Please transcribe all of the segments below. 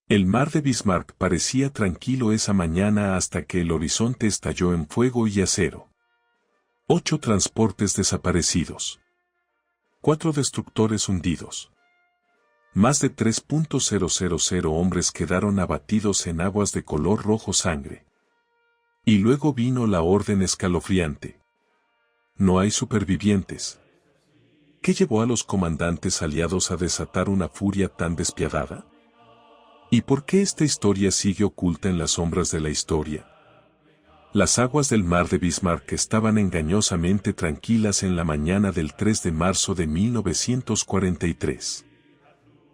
El mar de Bismarck parecía tranquilo esa mañana hasta que el horizonte estalló en fuego y acero. 8 transportes desaparecidos. 4 destructores hundidos. Más de 3.000 hombres quedaron abatidos en aguas de color rojo sangre. Y luego vino la orden escalofriante. No hay supervivientes. ¿Qué llevó a los comandantes aliados a desatar una furia tan despiadada? ¿Y por qué esta historia sigue oculta en las sombras de la historia? Las aguas del mar de Bismarck estaban engañosamente tranquilas en la mañana del 3 de marzo de 1943.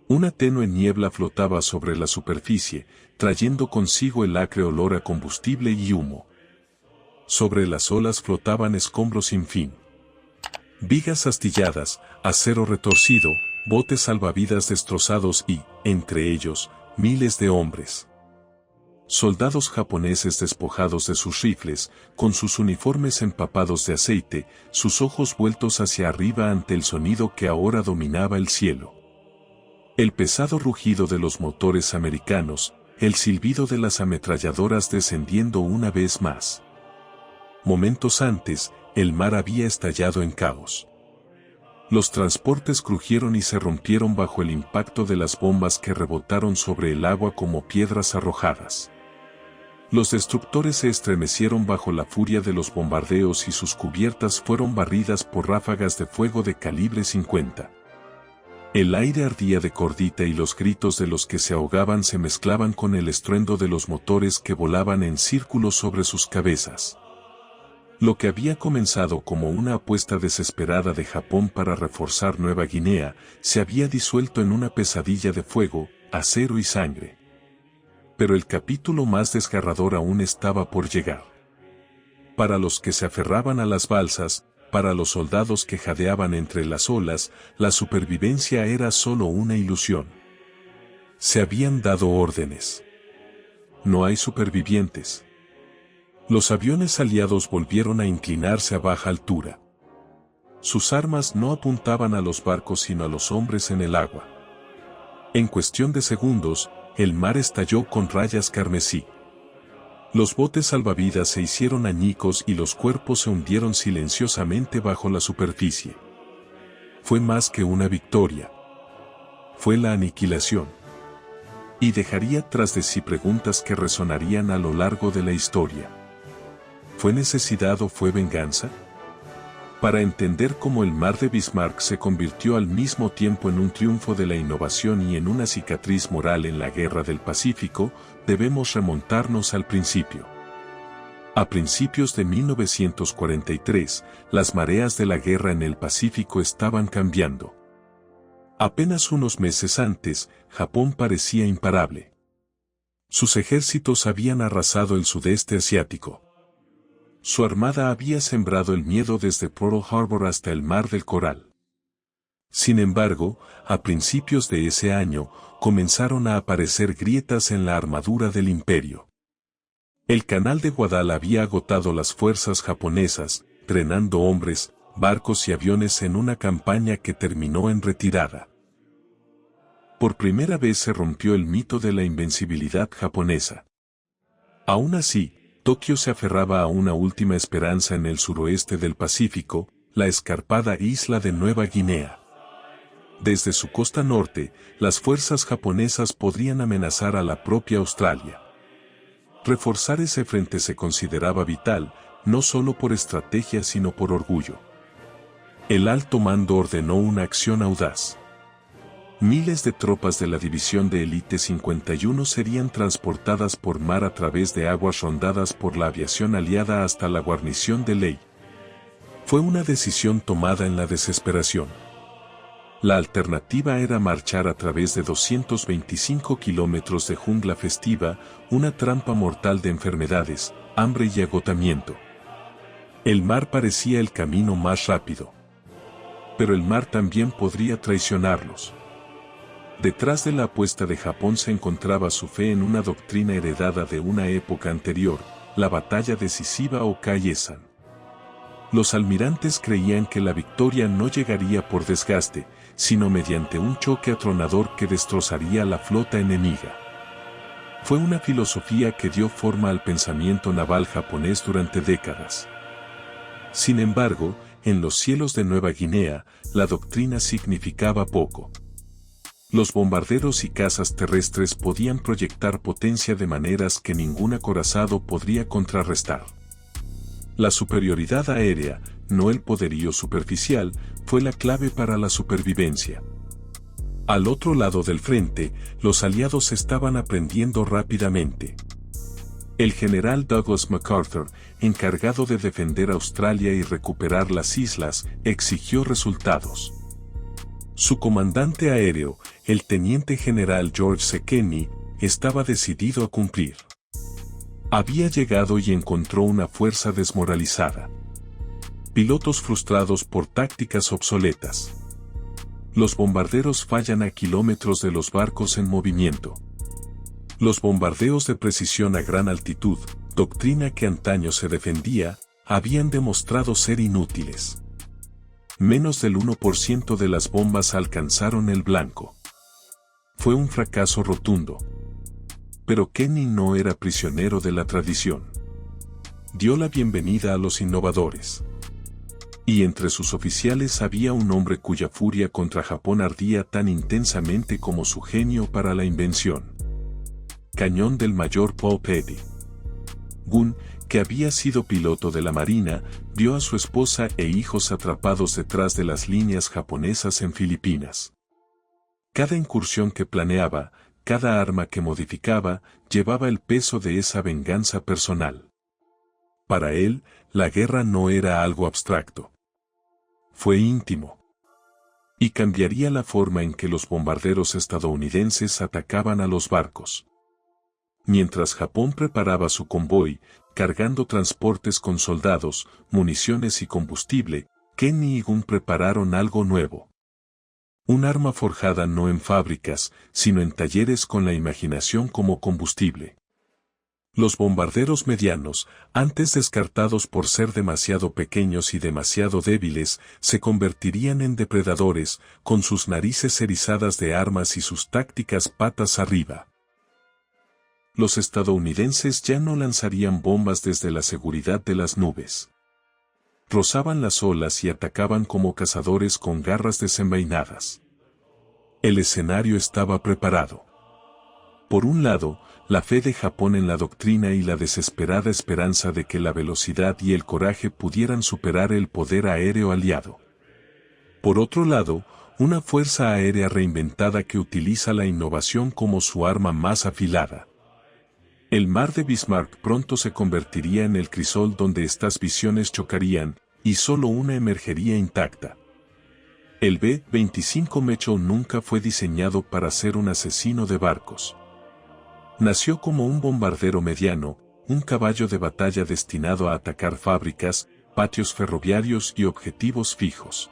Una tenue niebla flotaba sobre la superficie, trayendo consigo el acre olor a combustible y humo. Sobre las olas flotaban escombros sin fin. Vigas astilladas, acero retorcido, botes salvavidas destrozados y, entre ellos, miles de hombres. Soldados japoneses despojados de sus rifles, con sus uniformes empapados de aceite, sus ojos vueltos hacia arriba ante el sonido que ahora dominaba el cielo. El pesado rugido de los motores americanos, el silbido de las ametralladoras descendiendo una vez más. Momentos antes, el mar había estallado en caos. Los transportes crujieron y se rompieron bajo el impacto de las bombas que rebotaron sobre el agua como piedras arrojadas. Los destructores se estremecieron bajo la furia de los bombardeos y sus cubiertas fueron barridas por ráfagas de fuego de calibre 50. El aire ardía de cordita y los gritos de los que se ahogaban se mezclaban con el estruendo de los motores que volaban en círculos sobre sus cabezas. Lo que había comenzado como una apuesta desesperada de Japón para reforzar Nueva Guinea, se había disuelto en una pesadilla de fuego, acero y sangre. Pero el capítulo más desgarrador aún estaba por llegar. Para los que se aferraban a las balsas, para los soldados que jadeaban entre las olas, la supervivencia era solo una ilusión. Se habían dado órdenes. No hay supervivientes. Los aviones aliados volvieron a inclinarse a baja altura. Sus armas no apuntaban a los barcos sino a los hombres en el agua. En cuestión de segundos, el mar estalló con rayas carmesí. Los botes salvavidas se hicieron añicos y los cuerpos se hundieron silenciosamente bajo la superficie. Fue más que una victoria. Fue la aniquilación. Y dejaría tras de sí preguntas que resonarían a lo largo de la historia. ¿Fue necesidad o fue venganza? Para entender cómo el mar de Bismarck se convirtió al mismo tiempo en un triunfo de la innovación y en una cicatriz moral en la Guerra del Pacífico, debemos remontarnos al principio. A principios de 1943, las mareas de la guerra en el Pacífico estaban cambiando. Apenas unos meses antes, Japón parecía imparable. Sus ejércitos habían arrasado el sudeste asiático. Su armada había sembrado el miedo desde Pearl Harbor hasta el Mar del Coral. Sin embargo, a principios de ese año, comenzaron a aparecer grietas en la armadura del imperio. El canal de Guadalajara había agotado las fuerzas japonesas, drenando hombres, barcos y aviones en una campaña que terminó en retirada. Por primera vez se rompió el mito de la invencibilidad japonesa. Aún así, Tokio se aferraba a una última esperanza en el suroeste del Pacífico, la escarpada isla de Nueva Guinea. Desde su costa norte, las fuerzas japonesas podrían amenazar a la propia Australia. Reforzar ese frente se consideraba vital, no solo por estrategia sino por orgullo. El alto mando ordenó una acción audaz. Miles de tropas de la División de Élite 51 serían transportadas por mar a través de aguas rondadas por la aviación aliada hasta la guarnición de Ley. Fue una decisión tomada en la desesperación. La alternativa era marchar a través de 225 kilómetros de jungla festiva, una trampa mortal de enfermedades, hambre y agotamiento. El mar parecía el camino más rápido. Pero el mar también podría traicionarlos. Detrás de la apuesta de Japón se encontraba su fe en una doctrina heredada de una época anterior, la batalla decisiva o Kaiesan. Los almirantes creían que la victoria no llegaría por desgaste, sino mediante un choque atronador que destrozaría la flota enemiga. Fue una filosofía que dio forma al pensamiento naval japonés durante décadas. Sin embargo, en los cielos de Nueva Guinea, la doctrina significaba poco. Los bombarderos y cazas terrestres podían proyectar potencia de maneras que ningún acorazado podría contrarrestar. La superioridad aérea, no el poderío superficial, fue la clave para la supervivencia. Al otro lado del frente, los aliados estaban aprendiendo rápidamente. El general Douglas MacArthur, encargado de defender Australia y recuperar las islas, exigió resultados. Su comandante aéreo, el teniente general George C. Kenney, estaba decidido a cumplir. Había llegado y encontró una fuerza desmoralizada. Pilotos frustrados por tácticas obsoletas. Los bombarderos fallan a kilómetros de los barcos en movimiento. Los bombardeos de precisión a gran altitud, doctrina que antaño se defendía, habían demostrado ser inútiles. Menos del 1% de las bombas alcanzaron el blanco. Fue un fracaso rotundo. Pero Kenney no era prisionero de la tradición. Dio la bienvenida a los innovadores. Y entre sus oficiales había un hombre cuya furia contra Japón ardía tan intensamente como su genio para la invención. Cañón del mayor Paul Petty. Gunn, que había sido piloto de la Marina, vio a su esposa e hijos atrapados detrás de las líneas japonesas en Filipinas. Cada incursión que planeaba, cada arma que modificaba, llevaba el peso de esa venganza personal. Para él, la guerra no era algo abstracto. Fue íntimo. Y cambiaría la forma en que los bombarderos estadounidenses atacaban a los barcos. Mientras Japón preparaba su convoy, cargando transportes con soldados, municiones y combustible, Kenney y Gunn prepararon algo nuevo. Un arma forjada no en fábricas, sino en talleres con la imaginación como combustible. Los bombarderos medianos, antes descartados por ser demasiado pequeños y demasiado débiles, se convertirían en depredadores, con sus narices erizadas de armas y sus tácticas patas arriba. Los estadounidenses ya no lanzarían bombas desde la seguridad de las nubes. Rozaban las olas y atacaban como cazadores con garras desenvainadas. El escenario estaba preparado. Por un lado, la fe de Japón en la doctrina y la desesperada esperanza de que la velocidad y el coraje pudieran superar el poder aéreo aliado. Por otro lado, una fuerza aérea reinventada que utiliza la innovación como su arma más afilada. El mar de Bismarck pronto se convertiría en el crisol donde estas visiones chocarían, y solo una emergería intacta. El B-25 Mecho nunca fue diseñado para ser un asesino de barcos. Nació como un bombardero mediano, un caballo de batalla destinado a atacar fábricas, patios ferroviarios y objetivos fijos.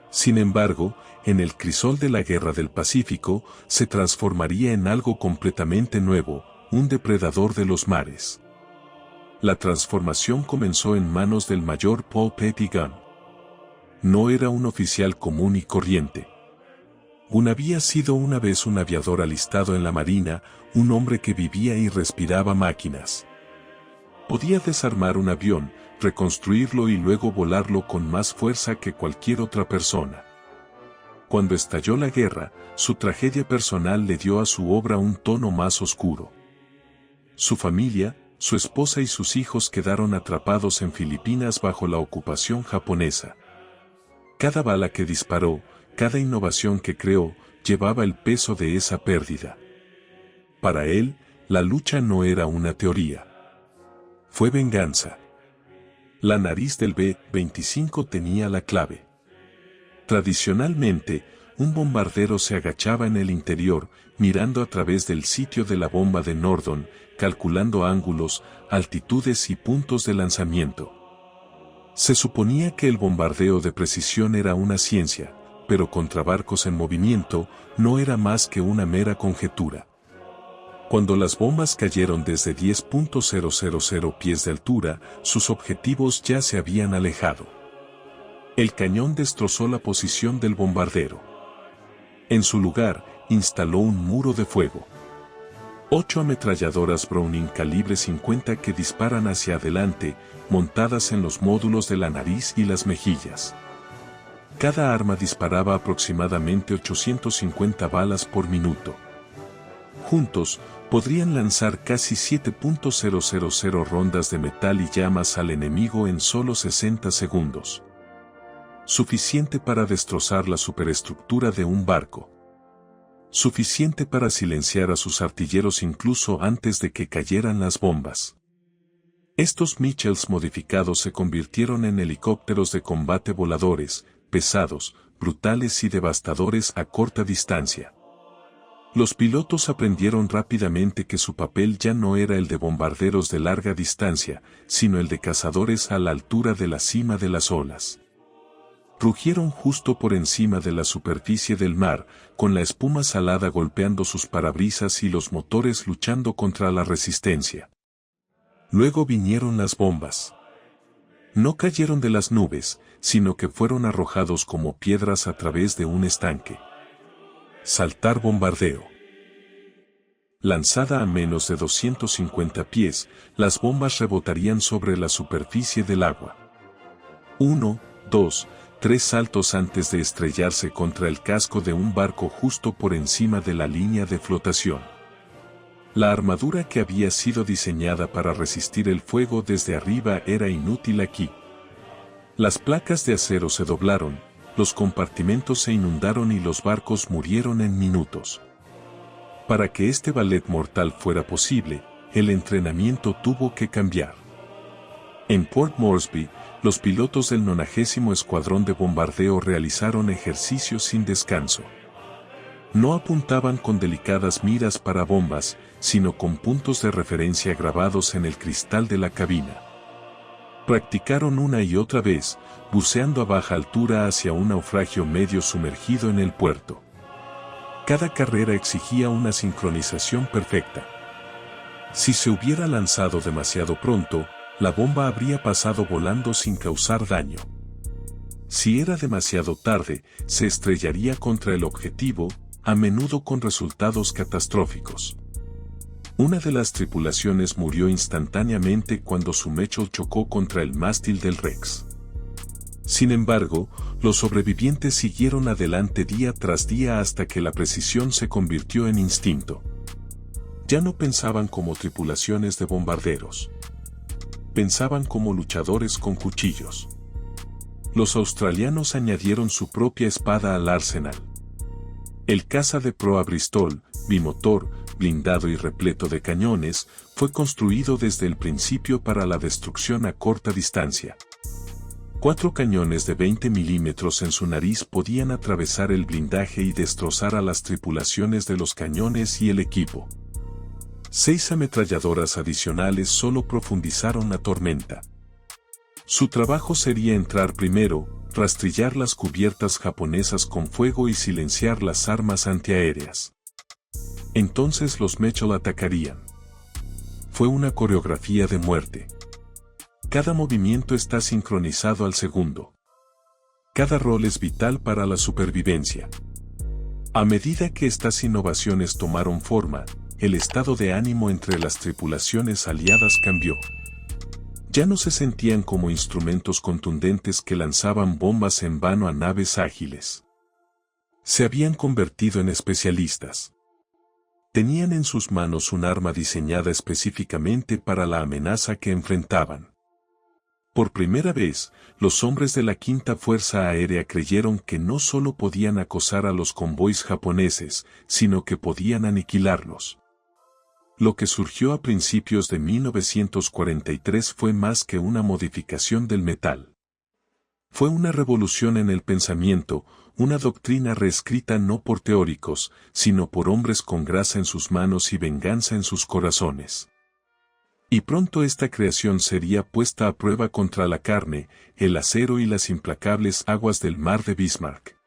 Sin embargo, en el crisol de la Guerra del Pacífico, se transformaría en algo completamente nuevo, un depredador de los mares. La transformación comenzó en manos del mayor Paul Petty Gunn. No era un oficial común y corriente. Gunn había sido una vez un aviador alistado en la Marina, un hombre que vivía y respiraba máquinas. Podía desarmar un avión, reconstruirlo y luego volarlo con más fuerza que cualquier otra persona. Cuando estalló la guerra, su tragedia personal le dio a su obra un tono más oscuro. Su familia, su esposa y sus hijos quedaron atrapados en Filipinas bajo la ocupación japonesa. Cada bala que disparó, cada innovación que creó, llevaba el peso de esa pérdida. Para él, la lucha no era una teoría. Fue venganza. La nariz del B-25 tenía la clave. Tradicionalmente, un bombardero se agachaba en el interior, mirando a través del sitio de la bomba de Nordon, calculando ángulos, altitudes y puntos de lanzamiento. Se suponía que el bombardeo de precisión era una ciencia, pero contra barcos en movimiento, no era más que una mera conjetura. Cuando las bombas cayeron desde 10.000 pies de altura, sus objetivos ya se habían alejado. El cañón destrozó la posición del bombardero. En su lugar, instaló un muro de fuego. 8 ametralladoras Browning calibre 50 que disparan hacia adelante, montadas en los módulos de la nariz y las mejillas. Cada arma disparaba aproximadamente 850 balas por minuto. Juntos, podrían lanzar casi 7.000 rondas de metal y llamas al enemigo en solo 60 segundos. Suficiente para destrozar la superestructura de un barco. Suficiente para silenciar a sus artilleros incluso antes de que cayeran las bombas. Estos Mitchells modificados se convirtieron en helicópteros de combate voladores, pesados, brutales y devastadores a corta distancia. Los pilotos aprendieron rápidamente que su papel ya no era el de bombarderos de larga distancia, sino el de cazadores a la altura de la cima de las olas. Rugieron justo por encima de la superficie del mar, con la espuma salada golpeando sus parabrisas y los motores luchando contra la resistencia. Luego vinieron las bombas. No cayeron de las nubes, sino que fueron arrojados como piedras a través de un estanque. Saltar bombardeo. Lanzada a menos de 250 pies, las bombas rebotarían sobre la superficie del agua. 1, 2, 3 saltos antes de estrellarse contra el casco de un barco justo por encima de la línea de flotación. La armadura que había sido diseñada para resistir el fuego desde arriba era inútil aquí. Las placas de acero se doblaron, los compartimentos se inundaron y los barcos murieron en minutos. Para que este ballet mortal fuera posible, el entrenamiento tuvo que cambiar. En Port Moresby, los pilotos del 90º Escuadrón de Bombardeo realizaron ejercicios sin descanso. No apuntaban con delicadas miras para bombas, sino con puntos de referencia grabados en el cristal de la cabina. Practicaron una y otra vez, buceando a baja altura hacia un naufragio medio sumergido en el puerto. Cada carrera exigía una sincronización perfecta. Si se hubiera lanzado demasiado pronto, la bomba habría pasado volando sin causar daño. Si era demasiado tarde, se estrellaría contra el objetivo, a menudo con resultados catastróficos. Una de las tripulaciones murió instantáneamente cuando su Mitchell chocó contra el mástil del Rex. Sin embargo, los sobrevivientes siguieron adelante día tras día hasta que la precisión se convirtió en instinto. Ya no pensaban como tripulaciones de bombarderos. Pensaban como luchadores con cuchillos. Los australianos añadieron su propia espada al arsenal. El caza de proa Bristol, bimotor, blindado y repleto de cañones, fue construido desde el principio para la destrucción a corta distancia. 4 cañones de 20 milímetros en su nariz podían atravesar el blindaje y destrozar a las tripulaciones de los cañones y el equipo. 6 ametralladoras adicionales solo profundizaron la tormenta. Su trabajo sería entrar primero, rastrillar las cubiertas japonesas con fuego y silenciar las armas antiaéreas. Entonces los Mitchell atacarían. Fue una coreografía de muerte. Cada movimiento está sincronizado al segundo. Cada rol es vital para la supervivencia. A medida que estas innovaciones tomaron forma, el estado de ánimo entre las tripulaciones aliadas cambió. Ya no se sentían como instrumentos contundentes que lanzaban bombas en vano a naves ágiles. Se habían convertido en especialistas. Tenían en sus manos un arma diseñada específicamente para la amenaza que enfrentaban. Por primera vez, los hombres de la Quinta Fuerza Aérea creyeron que no solo podían acosar a los convoys japoneses, sino que podían aniquilarlos. Lo que surgió a principios de 1943 fue más que una modificación del metal. Fue una revolución en el pensamiento, una doctrina reescrita no por teóricos, sino por hombres con grasa en sus manos y venganza en sus corazones. Y pronto esta creación sería puesta a prueba contra la carne, el acero y las implacables aguas del mar de Bismarck.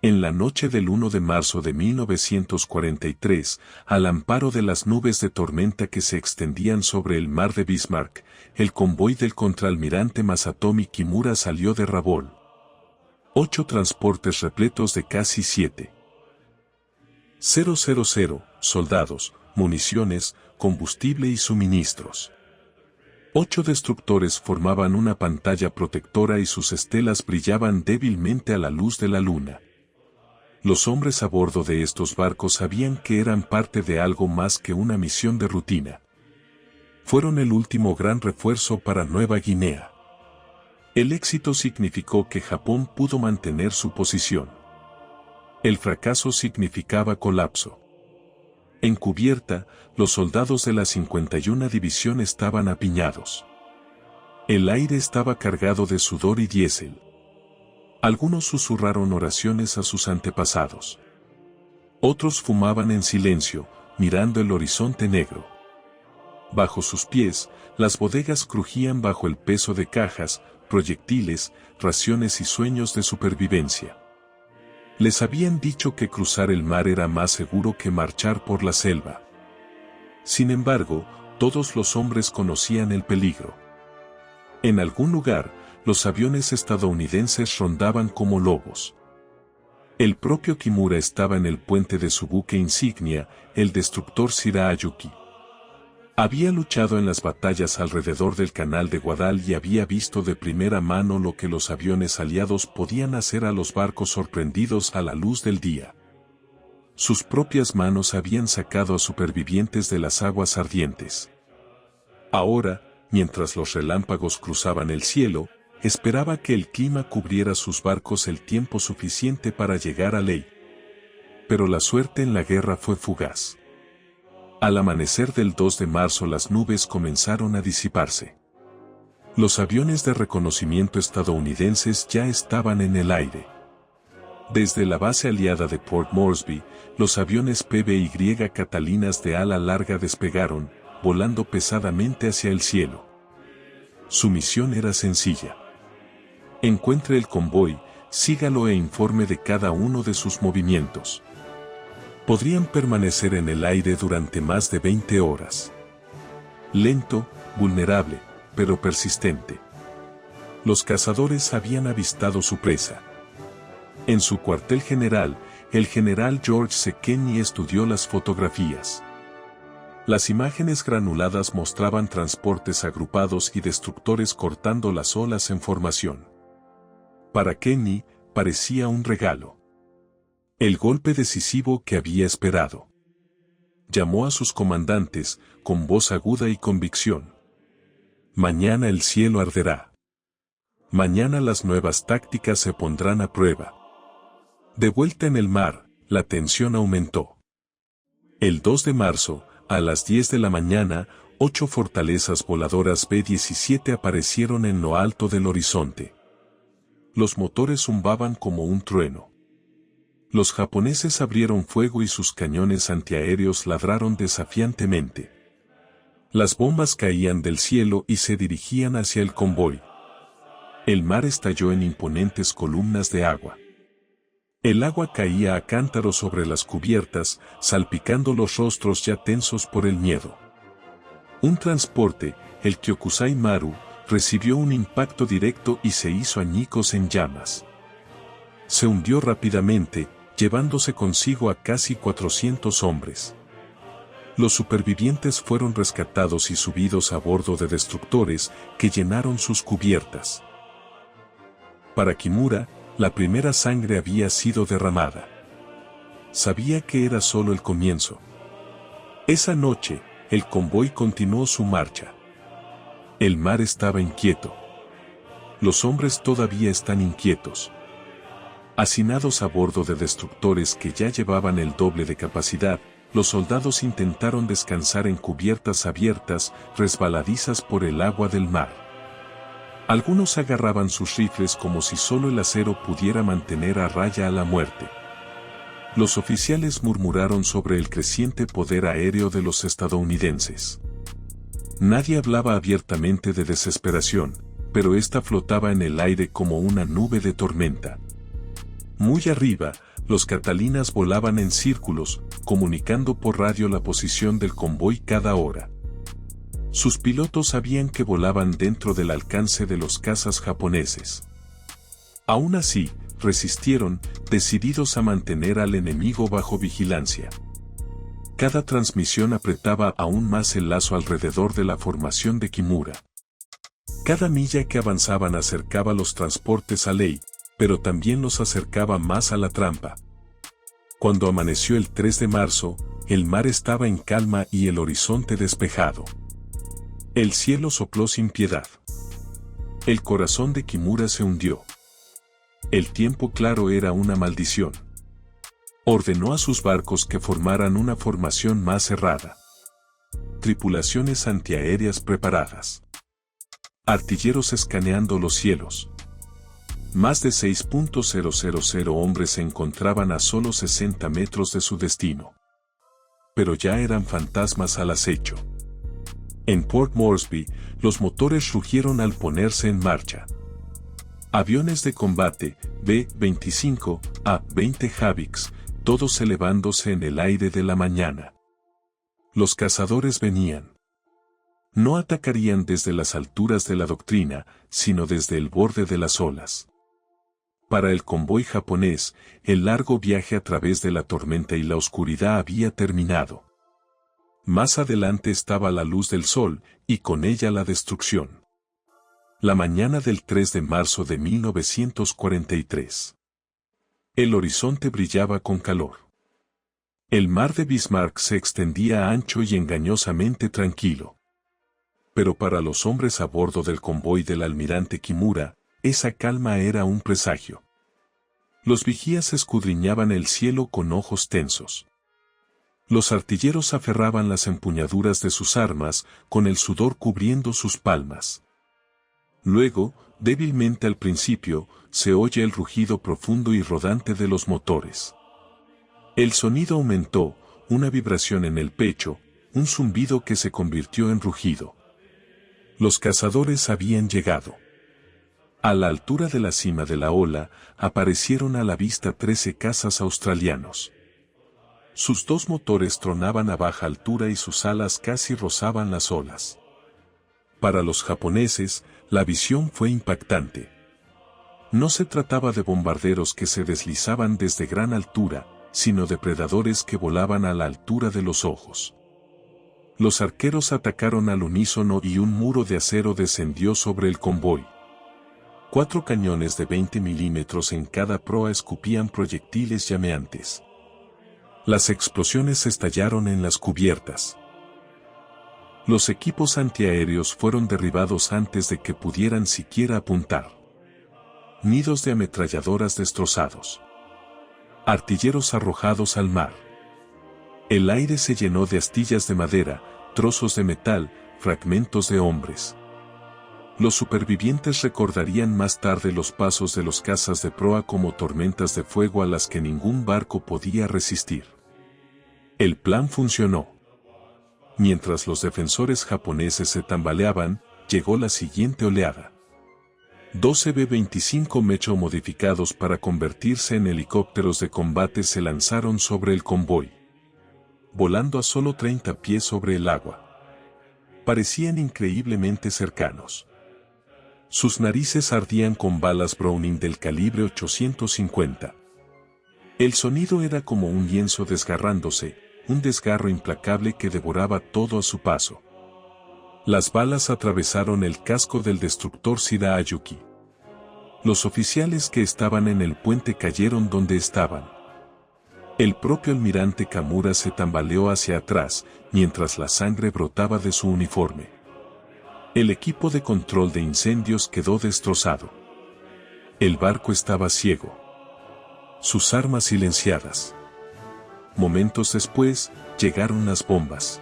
En la noche del 1 de marzo de 1943, al amparo de las nubes de tormenta que se extendían sobre el mar de Bismarck, el convoy del contraalmirante Masatomi Kimura salió de Rabaul. 8 transportes repletos de casi 7,000 soldados, municiones, combustible y suministros. 8 destructores formaban una pantalla protectora y sus estelas brillaban débilmente a la luz de la luna. Los hombres a bordo de estos barcos sabían que eran parte de algo más que una misión de rutina. Fueron el último gran refuerzo para Nueva Guinea. El éxito significó que Japón pudo mantener su posición. El fracaso significaba colapso. En cubierta, los soldados de la 51 División estaban apiñados. El aire estaba cargado de sudor y diésel. Algunos susurraron oraciones a sus antepasados. Otros fumaban en silencio, mirando el horizonte negro. Bajo sus pies, las bodegas crujían bajo el peso de cajas, proyectiles, raciones y sueños de supervivencia. Les habían dicho que cruzar el mar era más seguro que marchar por la selva. Sin embargo, todos los hombres conocían el peligro. En algún lugar, los aviones estadounidenses rondaban como lobos. El propio Kimura estaba en el puente de su buque insignia, el destructor Shirayuki. Había luchado en las batallas alrededor del canal de Guadal y había visto de primera mano lo que los aviones aliados podían hacer a los barcos sorprendidos a la luz del día. Sus propias manos habían sacado a supervivientes de las aguas ardientes. Ahora, mientras los relámpagos cruzaban el cielo, esperaba que el clima cubriera sus barcos el tiempo suficiente para llegar a Ley. Pero la suerte en la guerra fue fugaz. Al amanecer del 2 de marzo las nubes comenzaron a disiparse. Los aviones de reconocimiento estadounidenses ya estaban en el aire. Desde la base aliada de Port Moresby, los aviones PBY Catalinas de ala larga despegaron, volando pesadamente hacia el cielo. Su misión era sencilla. Encuentre el convoy, sígalo e informe de cada uno de sus movimientos. Podrían permanecer en el aire durante más de 20 horas. Lento, vulnerable, pero persistente. Los cazadores habían avistado su presa. En su cuartel general, el general George C. Kenney estudió las fotografías. Las imágenes granuladas mostraban transportes agrupados y destructores cortando las olas en formación. Para Kenney, parecía un regalo. El golpe decisivo que había esperado. Llamó a sus comandantes, con voz aguda y convicción. Mañana el cielo arderá. Mañana las nuevas tácticas se pondrán a prueba. De vuelta en el mar, la tensión aumentó. El 2 de marzo, a las 10 de la mañana, 8 fortalezas voladoras B-17 aparecieron en lo alto del horizonte. Los motores zumbaban como un trueno. Los japoneses abrieron fuego y sus cañones antiaéreos ladraron desafiantemente. Las bombas caían del cielo y se dirigían hacia el convoy. El mar estalló en imponentes columnas de agua. El agua caía a cántaros sobre las cubiertas, salpicando los rostros ya tensos por el miedo. Un transporte, el Kyokusai Maru, recibió un impacto directo y se hizo añicos en llamas. Se hundió rápidamente, llevándose consigo a casi 400 hombres. Los supervivientes fueron rescatados y subidos a bordo de destructores que llenaron sus cubiertas. Para Kimura, la primera sangre había sido derramada. Sabía que era solo el comienzo. Esa noche, el convoy continuó su marcha. El mar estaba inquieto. Los hombres todavía están inquietos. Hacinados a bordo de destructores que ya llevaban el doble de capacidad, los soldados intentaron descansar en cubiertas abiertas, resbaladizas por el agua del mar. Algunos agarraban sus rifles como si solo el acero pudiera mantener a raya a la muerte. Los oficiales murmuraron sobre el creciente poder aéreo de los estadounidenses. Nadie hablaba abiertamente de desesperación, pero esta flotaba en el aire como una nube de tormenta. Muy arriba, los Catalinas volaban en círculos, comunicando por radio la posición del convoy cada hora. Sus pilotos sabían que volaban dentro del alcance de los cazas japoneses. Aún así, resistieron, decididos a mantener al enemigo bajo vigilancia. Cada transmisión apretaba aún más el lazo alrededor de la formación de Kimura. Cada milla que avanzaban acercaba los transportes a Ley, pero también los acercaba más a la trampa. Cuando amaneció el 3 de marzo, el mar estaba en calma y el horizonte despejado. El cielo sopló sin piedad. El corazón de Kimura se hundió. El tiempo claro era una maldición. Ordenó a sus barcos que formaran una formación más cerrada. Tripulaciones antiaéreas preparadas. Artilleros escaneando los cielos. Más de 6.000 hombres se encontraban a solo 60 metros de su destino. Pero ya eran fantasmas al acecho. En Port Moresby, los motores rugieron al ponerse en marcha. Aviones de combate, B-25, A-20 Havix, todos elevándose en el aire de la mañana. Los cazadores venían. No atacarían desde las alturas de la doctrina, sino desde el borde de las olas. Para el convoy japonés, el largo viaje a través de la tormenta y la oscuridad había terminado. Más adelante estaba la luz del sol, y con ella la destrucción. La mañana del 3 de marzo de 1943. El horizonte brillaba con calor. El mar de Bismarck se extendía ancho y engañosamente tranquilo. Pero para los hombres a bordo del convoy del almirante Kimura, esa calma era un presagio. Los vigías escudriñaban el cielo con ojos tensos. Los artilleros aferraban las empuñaduras de sus armas, con el sudor cubriendo sus palmas. Luego, débilmente al principio, se oye el rugido profundo y rodante de los motores. El sonido aumentó, una vibración en el pecho, un zumbido que se convirtió en rugido. Los cazadores habían llegado. A la altura de la cima de la ola, aparecieron a la vista 13 cazas australianos. Sus dos motores tronaban a baja altura y sus alas casi rozaban las olas. Para los japoneses, la visión fue impactante. No se trataba de bombarderos que se deslizaban desde gran altura, sino depredadores que volaban a la altura de los ojos. Los arqueros atacaron al unísono y un muro de acero descendió sobre el convoy. 4 cañones de 20 milímetros en cada proa escupían proyectiles llameantes. Las explosiones estallaron en las cubiertas. Los equipos antiaéreos fueron derribados antes de que pudieran siquiera apuntar. Nidos de ametralladoras destrozados. Artilleros arrojados al mar. El aire se llenó de astillas de madera, trozos de metal, fragmentos de hombres. Los supervivientes recordarían más tarde los pasos de los cazas de proa como tormentas de fuego a las que ningún barco podía resistir. El plan funcionó. Mientras los defensores japoneses se tambaleaban, llegó la siguiente oleada. 12 B-25 Mecho modificados para convertirse en helicópteros de combate se lanzaron sobre el convoy. Volando a solo 30 pies sobre el agua. Parecían increíblemente cercanos. Sus narices ardían con balas Browning del calibre 850. El sonido era como un lienzo desgarrándose, un desgarro implacable que devoraba todo a su paso. Las balas atravesaron el casco del destructor Shirayuki. Los oficiales que estaban en el puente cayeron donde estaban. El propio almirante Kamura se tambaleó hacia atrás, mientras la sangre brotaba de su uniforme. El equipo de control de incendios quedó destrozado. El barco estaba ciego. Sus armas silenciadas. Momentos después, llegaron las bombas.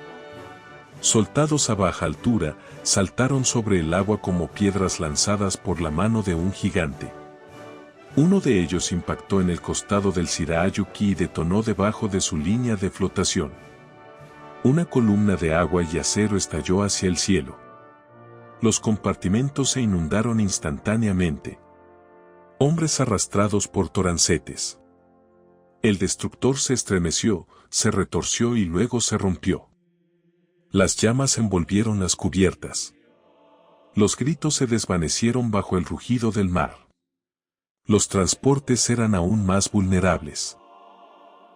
Soltados a baja altura, saltaron sobre el agua como piedras lanzadas por la mano de un gigante. Uno de ellos impactó en el costado del Shirayuki y detonó debajo de su línea de flotación. Una columna de agua y acero estalló hacia el cielo. Los compartimentos se inundaron instantáneamente. Hombres arrastrados por torancetes. El destructor se estremeció, se retorció y luego se rompió. Las llamas envolvieron las cubiertas. Los gritos se desvanecieron bajo el rugido del mar. Los transportes eran aún más vulnerables.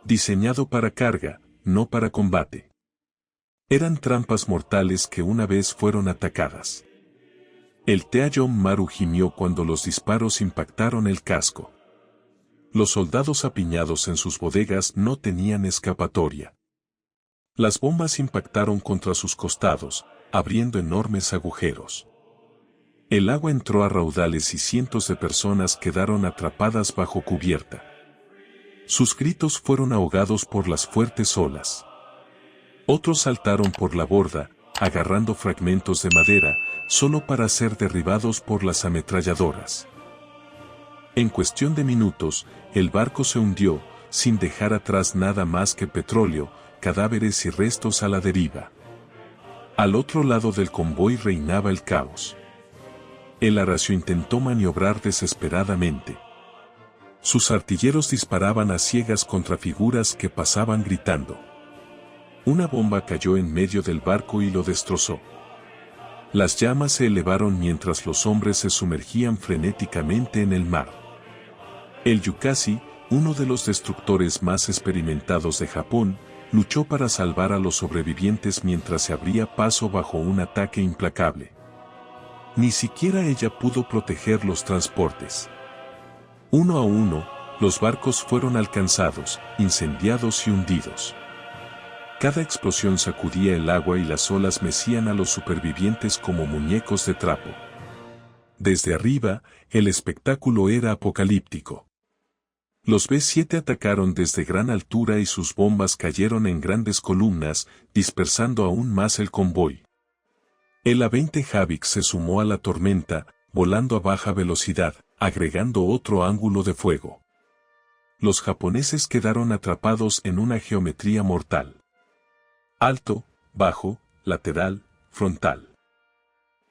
Diseñado para carga, no para combate. Eran trampas mortales que una vez fueron atacadas. El Teayom Maru gimió cuando los disparos impactaron el casco. Los soldados apiñados en sus bodegas no tenían escapatoria. Las bombas impactaron contra sus costados, abriendo enormes agujeros. El agua entró a raudales y cientos de personas quedaron atrapadas bajo cubierta. Sus gritos fueron ahogados por las fuertes olas. Otros saltaron por la borda, agarrando fragmentos de madera, solo para ser derribados por las ametralladoras. En cuestión de minutos, el barco se hundió, sin dejar atrás nada más que petróleo, cadáveres y restos a la deriva. Al otro lado del convoy reinaba el caos. El Aracio intentó maniobrar desesperadamente. Sus artilleros disparaban a ciegas contra figuras que pasaban gritando. Una bomba cayó en medio del barco y lo destrozó. Las llamas se elevaron mientras los hombres se sumergían frenéticamente en el mar. El Yukasi, uno de los destructores más experimentados de Japón, luchó para salvar a los sobrevivientes mientras se abría paso bajo un ataque implacable. Ni siquiera ella pudo proteger los transportes. Uno a uno, los barcos fueron alcanzados, incendiados y hundidos. Cada explosión sacudía el agua y las olas mecían a los supervivientes como muñecos de trapo. Desde arriba, el espectáculo era apocalíptico. Los B-7 atacaron desde gran altura y sus bombas cayeron en grandes columnas, dispersando aún más el convoy. El A-20 Havik se sumó a la tormenta, volando a baja velocidad, agregando otro ángulo de fuego. Los japoneses quedaron atrapados en una geometría mortal. Alto, bajo, lateral, frontal.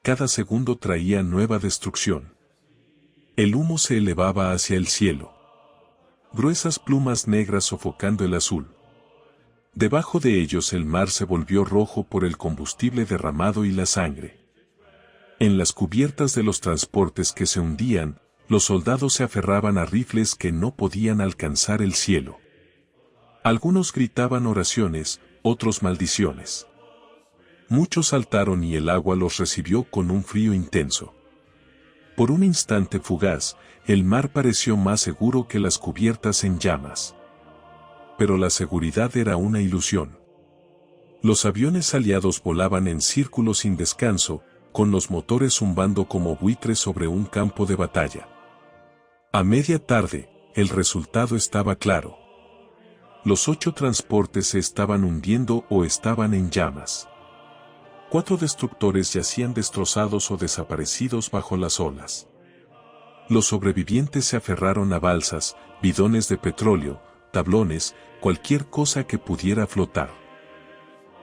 Cada segundo traía nueva destrucción. El humo se elevaba hacia el cielo. Gruesas plumas negras sofocando el azul. Debajo de ellos el mar se volvió rojo por el combustible derramado y la sangre. En las cubiertas de los transportes que se hundían, los soldados se aferraban a rifles que no podían alcanzar el cielo. Algunos gritaban oraciones, otros maldiciones. Muchos saltaron y el agua los recibió con un frío intenso. Por un instante fugaz, el mar pareció más seguro que las cubiertas en llamas. Pero la seguridad era una ilusión. Los aviones aliados volaban en círculos sin descanso, con los motores zumbando como buitres sobre un campo de batalla. A media tarde, el resultado estaba claro. Los 8 transportes se estaban hundiendo o estaban en llamas. 4 destructores yacían destrozados o desaparecidos bajo las olas. Los sobrevivientes se aferraron a balsas, bidones de petróleo, tablones, cualquier cosa que pudiera flotar.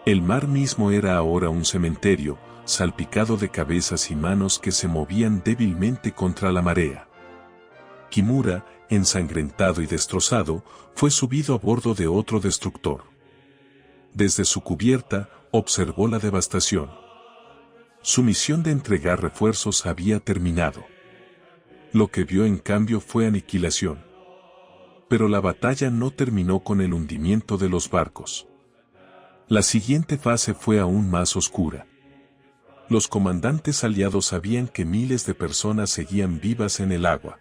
El mar mismo era ahora un cementerio, salpicado de cabezas y manos que se movían débilmente contra la marea. Kimura, ensangrentado y destrozado, fue subido a bordo de otro destructor. Desde su cubierta, observó la devastación. Su misión de entregar refuerzos había terminado. Lo que vio en cambio fue aniquilación. Pero la batalla no terminó con el hundimiento de los barcos. La siguiente fase fue aún más oscura. Los comandantes aliados sabían que miles de personas seguían vivas en el agua.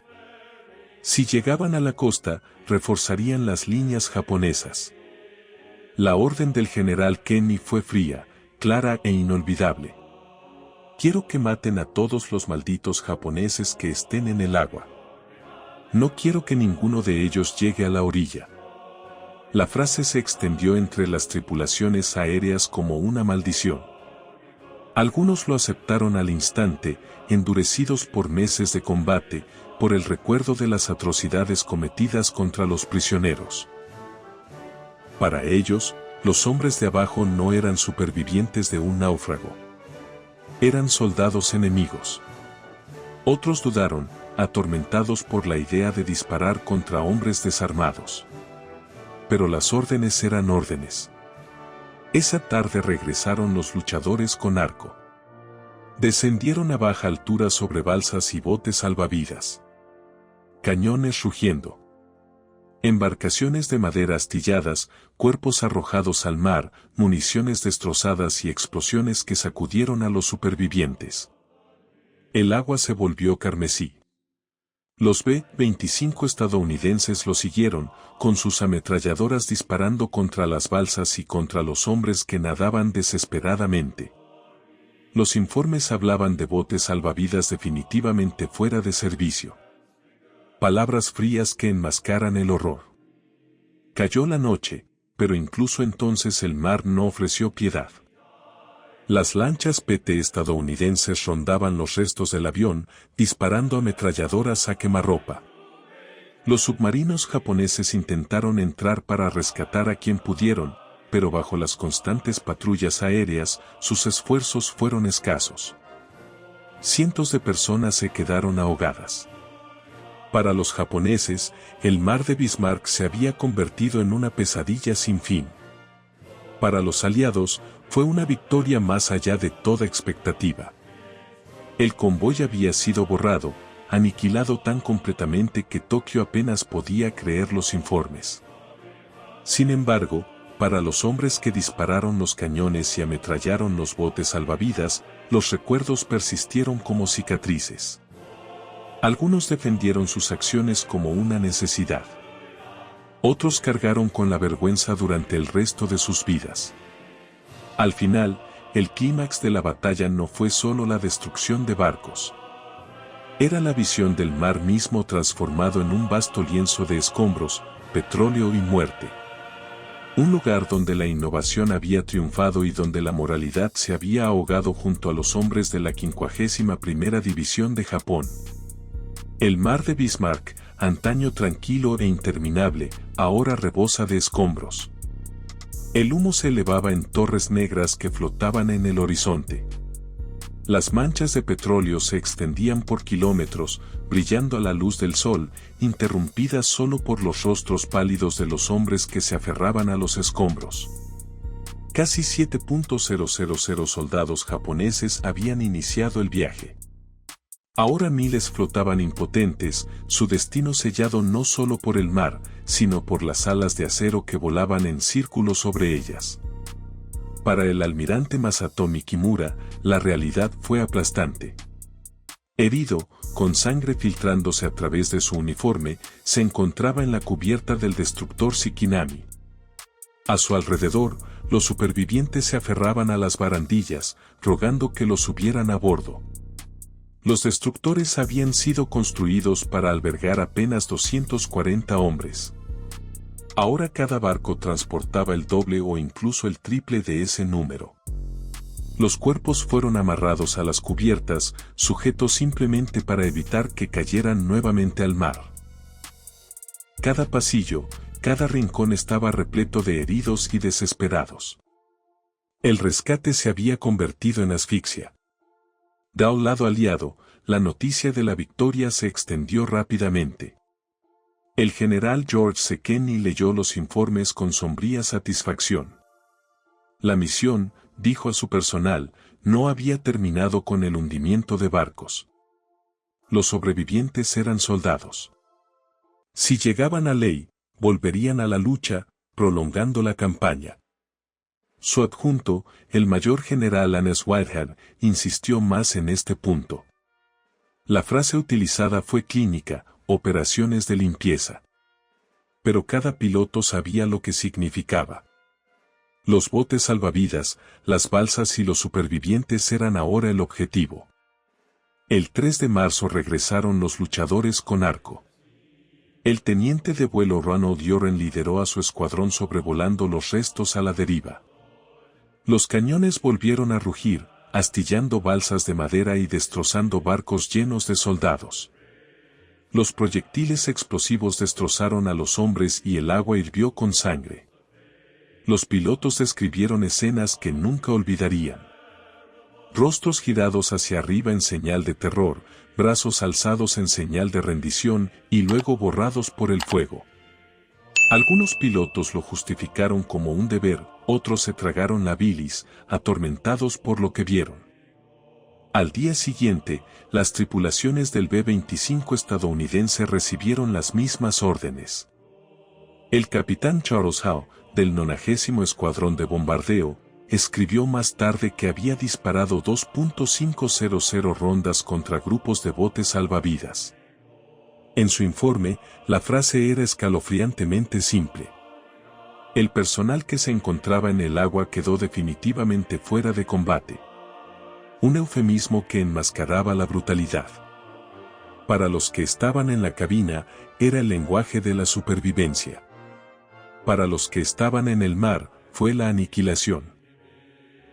Si llegaban a la costa, reforzarían las líneas japonesas. La orden del general Kenny fue fría, clara e inolvidable. Quiero que maten a todos los malditos japoneses que estén en el agua. No quiero que ninguno de ellos llegue a la orilla. La frase se extendió entre las tripulaciones aéreas como una maldición. Algunos lo aceptaron al instante, endurecidos por meses de combate, por el recuerdo de las atrocidades cometidas contra los prisioneros. Para ellos, los hombres de abajo no eran supervivientes de un náufrago. Eran soldados enemigos. Otros dudaron, atormentados por la idea de disparar contra hombres desarmados. Pero las órdenes eran órdenes. Esa tarde regresaron los luchadores con arco. Descendieron a baja altura sobre balsas y botes salvavidas. Cañones rugiendo. Embarcaciones de madera astilladas, cuerpos arrojados al mar, municiones destrozadas y explosiones que sacudieron a los supervivientes. El agua se volvió carmesí. Los B-25 estadounidenses lo siguieron, con sus ametralladoras disparando contra las balsas y contra los hombres que nadaban desesperadamente. Los informes hablaban de botes salvavidas definitivamente fuera de servicio. Palabras frías que enmascaran el horror. Cayó la noche, pero incluso entonces el mar no ofreció piedad. Las lanchas PT estadounidenses rondaban los restos del avión, disparando ametralladoras a quemarropa. Los submarinos japoneses intentaron entrar para rescatar a quien pudieron, pero bajo las constantes patrullas aéreas, sus esfuerzos fueron escasos. Cientos de personas se quedaron ahogadas. Para los japoneses, el mar de Bismarck se había convertido en una pesadilla sin fin. Para los aliados, fue una victoria más allá de toda expectativa. El convoy había sido borrado, aniquilado tan completamente que Tokio apenas podía creer los informes. Sin embargo, para los hombres que dispararon los cañones y ametrallaron los botes salvavidas, los recuerdos persistieron como cicatrices. Algunos defendieron sus acciones como una necesidad. Otros cargaron con la vergüenza durante el resto de sus vidas. Al final, el clímax de la batalla no fue solo la destrucción de barcos. Era la visión del mar mismo transformado en un vasto lienzo de escombros, petróleo y muerte. Un lugar donde la innovación había triunfado y donde la moralidad se había ahogado junto a los hombres de la 51ª División de Japón. El mar de Bismarck, antaño tranquilo e interminable, ahora rebosa de escombros. El humo se elevaba en torres negras que flotaban en el horizonte. Las manchas de petróleo se extendían por kilómetros, brillando a la luz del sol, interrumpidas solo por los rostros pálidos de los hombres que se aferraban a los escombros. Casi 7.000 soldados japoneses habían iniciado el viaje. Ahora miles flotaban impotentes, su destino sellado no solo por el mar, sino por las alas de acero que volaban en círculos sobre ellas. Para el almirante Masatomi Kimura, la realidad fue aplastante. Herido, con sangre filtrándose a través de su uniforme, se encontraba en la cubierta del destructor Shikinami. A su alrededor, los supervivientes se aferraban a las barandillas, rogando que los subieran a bordo. Los destructores habían sido construidos para albergar apenas 240 hombres. Ahora cada barco transportaba el doble o incluso el triple de ese número. Los cuerpos fueron amarrados a las cubiertas, sujetos simplemente para evitar que cayeran nuevamente al mar. Cada pasillo, cada rincón estaba repleto de heridos y desesperados. El rescate se había convertido en asfixia. De un lado aliado, la noticia de la victoria se extendió rápidamente. El general George C. Kenney leyó los informes con sombría satisfacción. La misión, dijo a su personal, no había terminado con el hundimiento de barcos. Los sobrevivientes eran soldados. Si llegaban a Ley, volverían a la lucha, prolongando la campaña. Su adjunto, el mayor general Hannes Whitehead, insistió más en este punto. La frase utilizada fue clínica, operaciones de limpieza. Pero cada piloto sabía lo que significaba. Los botes salvavidas, las balsas y los supervivientes eran ahora el objetivo. El 3 de marzo regresaron los luchadores con arco. El teniente de vuelo Ronald Yoren lideró a su escuadrón sobrevolando los restos a la deriva. Los cañones volvieron a rugir, astillando balsas de madera y destrozando barcos llenos de soldados. Los proyectiles explosivos destrozaron a los hombres y el agua hirvió con sangre. Los pilotos describieron escenas que nunca olvidarían. Rostros girados hacia arriba en señal de terror, brazos alzados en señal de rendición y luego borrados por el fuego. Algunos pilotos lo justificaron como un deber, otros se tragaron la bilis, atormentados por lo que vieron. Al día siguiente, las tripulaciones del B-25 estadounidense recibieron las mismas órdenes. El capitán Charles Howe, del 90º Escuadrón de Bombardeo, escribió más tarde que había disparado 2.500 rondas contra grupos de botes salvavidas. En su informe, la frase era escalofriantemente simple. El personal que se encontraba en el agua quedó definitivamente fuera de combate. Un eufemismo que enmascaraba la brutalidad. Para los que estaban en la cabina, era el lenguaje de la supervivencia. Para los que estaban en el mar, fue la aniquilación.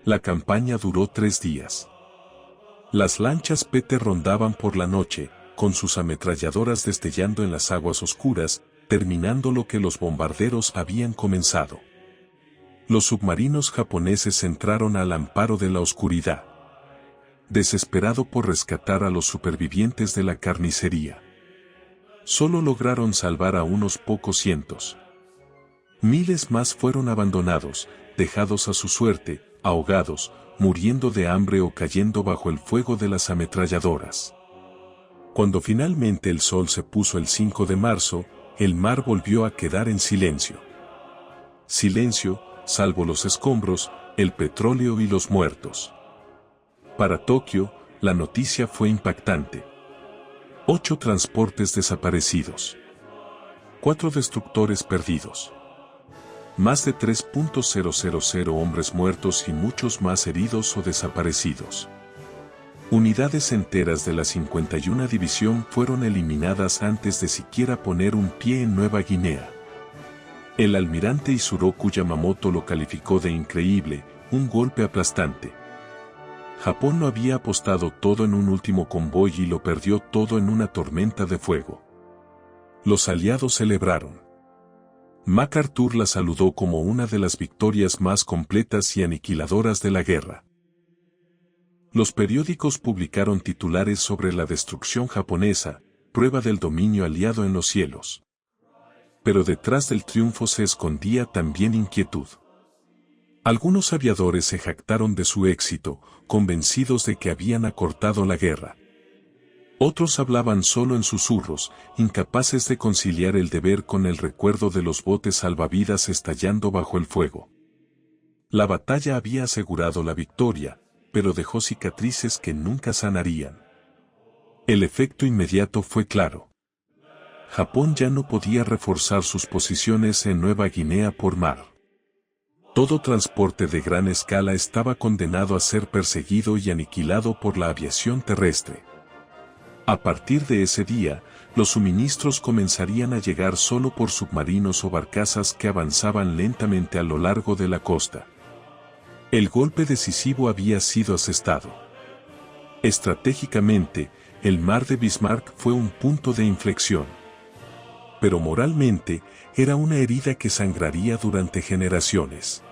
La campaña duró 3 días. Las lanchas Pete rondaban por la noche, con sus ametralladoras destellando en las aguas oscuras, terminando lo que los bombarderos habían comenzado. Los submarinos japoneses entraron al amparo de la oscuridad. Desesperado por rescatar a los supervivientes de la carnicería. Solo lograron salvar a unos pocos cientos. Miles más fueron abandonados, dejados a su suerte, ahogados, muriendo de hambre o cayendo bajo el fuego de las ametralladoras. Cuando finalmente el sol se puso el 5 de marzo, el mar volvió a quedar en silencio. Silencio, salvo los escombros, el petróleo y los muertos. Para Tokio, la noticia fue impactante. 8 transportes desaparecidos. 4 destructores perdidos. Más de 3.000 hombres muertos y muchos más heridos o desaparecidos. Unidades enteras de la 51 División fueron eliminadas antes de siquiera poner un pie en Nueva Guinea. El almirante Isuroku Yamamoto lo calificó de increíble, un golpe aplastante. Japón no había apostado todo en un último convoy y lo perdió todo en una tormenta de fuego. Los aliados celebraron. MacArthur la saludó como una de las victorias más completas y aniquiladoras de la guerra. Los periódicos publicaron titulares sobre la destrucción japonesa, prueba del dominio aliado en los cielos. Pero detrás del triunfo se escondía también inquietud. Algunos aviadores se jactaron de su éxito, convencidos de que habían acortado la guerra. Otros hablaban solo en susurros, incapaces de conciliar el deber con el recuerdo de los botes salvavidas estallando bajo el fuego. La batalla había asegurado la victoria, pero dejó cicatrices que nunca sanarían. El efecto inmediato fue claro. Japón ya no podía reforzar sus posiciones en Nueva Guinea por mar. Todo transporte de gran escala estaba condenado a ser perseguido y aniquilado por la aviación terrestre. A partir de ese día, los suministros comenzarían a llegar solo por submarinos o barcazas que avanzaban lentamente a lo largo de la costa. El golpe decisivo había sido asestado. Estratégicamente, el mar de Bismarck fue un punto de inflexión. Pero moralmente, era una herida que sangraría durante generaciones.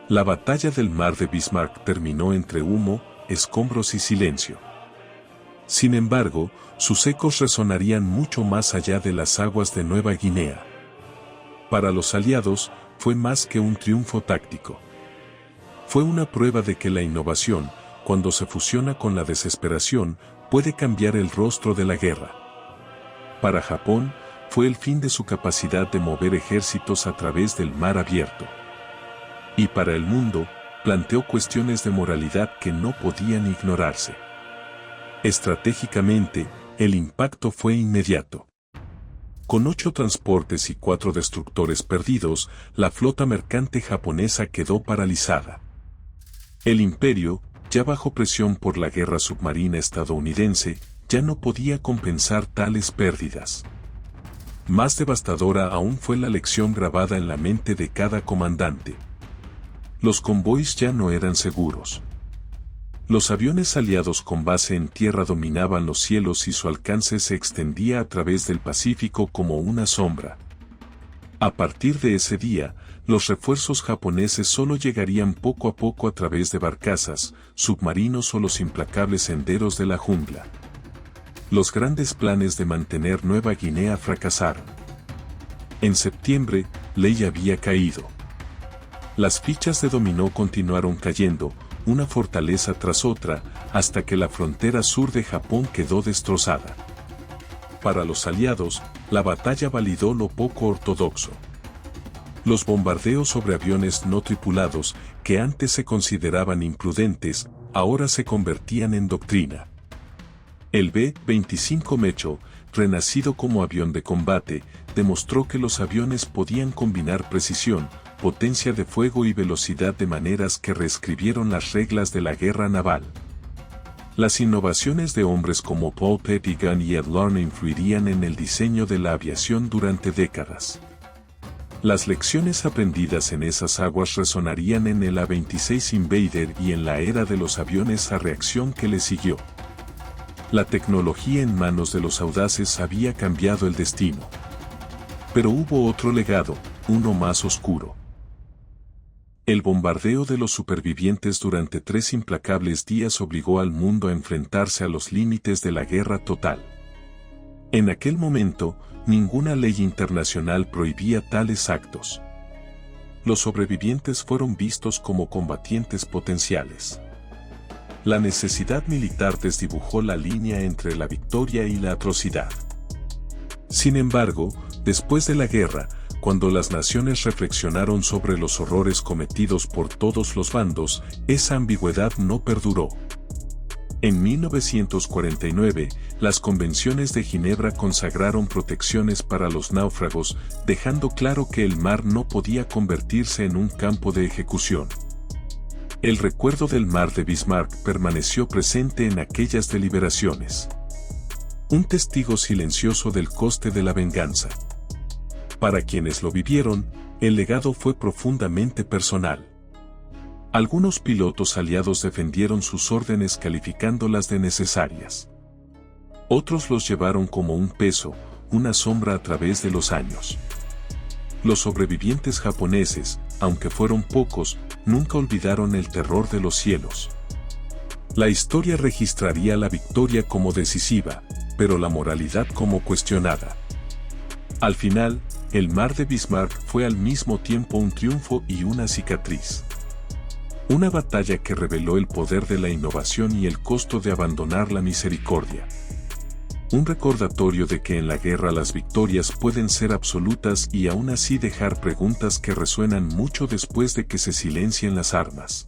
La batalla del mar de Bismarck terminó entre humo, escombros y silencio. Sin embargo, sus ecos resonarían mucho más allá de las aguas de Nueva Guinea. Para los aliados, fue más que un triunfo táctico. Fue una prueba de que la innovación, cuando se fusiona con la desesperación, puede cambiar el rostro de la guerra. Para Japón, fue el fin de su capacidad de mover ejércitos a través del mar abierto. Y para el mundo, planteó cuestiones de moralidad que no podían ignorarse. Estratégicamente, el impacto fue inmediato. Con 8 transportes y 4 destructores perdidos, la flota mercante japonesa quedó paralizada. El imperio, ya bajo presión por la guerra submarina estadounidense, ya no podía compensar tales pérdidas. Más devastadora aún fue la lección grabada en la mente de cada comandante. Los convoys ya no eran seguros. Los aviones aliados con base en tierra dominaban los cielos y su alcance se extendía a través del Pacífico como una sombra. A partir de ese día, los refuerzos japoneses solo llegarían poco a poco a través de barcazas, submarinos o los implacables senderos de la jungla. Los grandes planes de mantener Nueva Guinea fracasaron. En septiembre, Ley había caído. Las fichas de dominó continuaron cayendo, una fortaleza tras otra, hasta que la frontera sur de Japón quedó destrozada. Para los aliados, la batalla validó lo poco ortodoxo. Los bombardeos sobre aviones no tripulados, que antes se consideraban imprudentes, ahora se convertían en doctrina. El B-25 Mecho, renacido como avión de combate, demostró que los aviones podían combinar precisión, potencia de fuego y velocidad de maneras que reescribieron las reglas de la guerra naval. Las innovaciones de hombres como Paul Pettigan y Ed Larney influirían en el diseño de la aviación durante décadas. Las lecciones aprendidas en esas aguas resonarían en el A-26 Invader y en la era de los aviones a reacción que le siguió. La tecnología en manos de los audaces había cambiado el destino. Pero hubo otro legado, uno más oscuro. El bombardeo de los supervivientes durante 3 implacables días obligó al mundo a enfrentarse a los límites de la guerra total. En aquel momento, ninguna ley internacional prohibía tales actos. Los sobrevivientes fueron vistos como combatientes potenciales. La necesidad militar desdibujó la línea entre la victoria y la atrocidad. Sin embargo, después de la guerra, cuando las naciones reflexionaron sobre los horrores cometidos por todos los bandos, esa ambigüedad no perduró. En 1949, las convenciones de Ginebra consagraron protecciones para los náufragos, dejando claro que el mar no podía convertirse en un campo de ejecución. El recuerdo del mar de Bismarck permaneció presente en aquellas deliberaciones. Un testigo silencioso del coste de la venganza. Para quienes lo vivieron, el legado fue profundamente personal. Algunos pilotos aliados defendieron sus órdenes calificándolas de necesarias. Otros los llevaron como un peso, una sombra a través de los años. Los sobrevivientes japoneses, aunque fueron pocos, nunca olvidaron el terror de los cielos. La historia registraría la victoria como decisiva, pero la moralidad como cuestionada. Al final, el mar de Bismarck fue al mismo tiempo un triunfo y una cicatriz. Una batalla que reveló el poder de la innovación y el costo de abandonar la misericordia. Un recordatorio de que en la guerra las victorias pueden ser absolutas y aún así dejar preguntas que resuenan mucho después de que se silencien las armas.